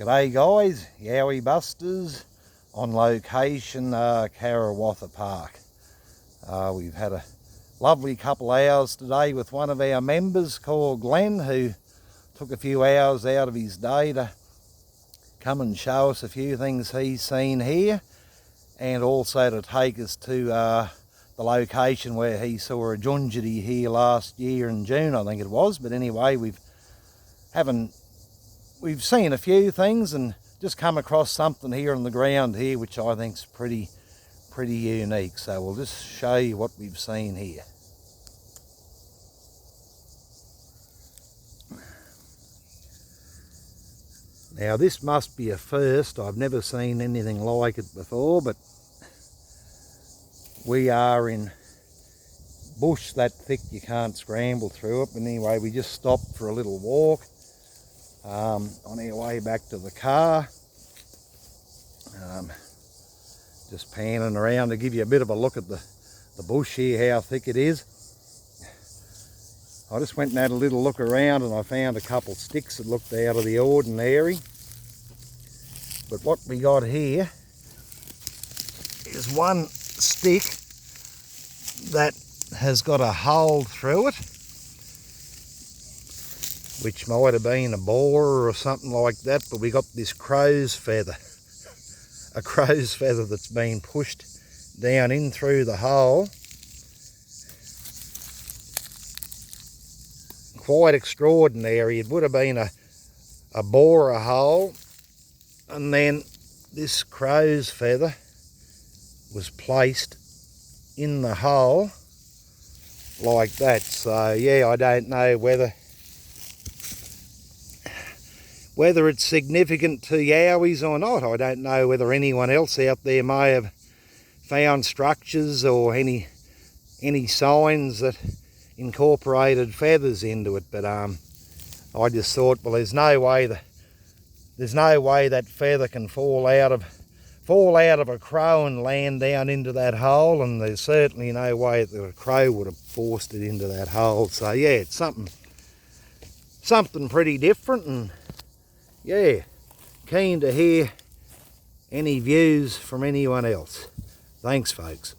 G'day guys, Yowie Busters on location, Karawatha Park. We've had a lovely couple hours today with one of our members called Glenn, who took a few hours out of his day to come and show us a few things he's seen here, and also to take us to the location where he saw a Junjiti here last year in June, I think it was. But anyway, we've seen a few things and just come across something here on the ground here which I think's pretty unique. So we'll just show you what we've seen here. Now this must be a first. I've never seen anything like it before, but we are in bush that thick you can't scramble through it. But anyway, we just stopped for a little walk on our way back to the car. Just panning around to give you a bit of a look at the bush here, how thick it is. I just went and had a little look around and I found a couple sticks that looked out of the ordinary. But what we got here is one stick that has got a hole through it, which might have been a borer or something like that, but we got this crow's feather. A crow's feather that's been pushed down in through the hole. Quite extraordinary. It would have been a borer hole, and then this crow's feather was placed in the hole like that. So yeah, I don't know whether it's significant to Yowies or not. I don't know whether anyone else out there may have found structures or any signs that incorporated feathers into it. But I just thought, well, there's no way that feather can fall out of a crow and land down into that hole, and there's certainly no way that a crow would have forced it into that hole. So yeah, it's something pretty different, and yeah, keen to hear any views from anyone else. Thanks, folks.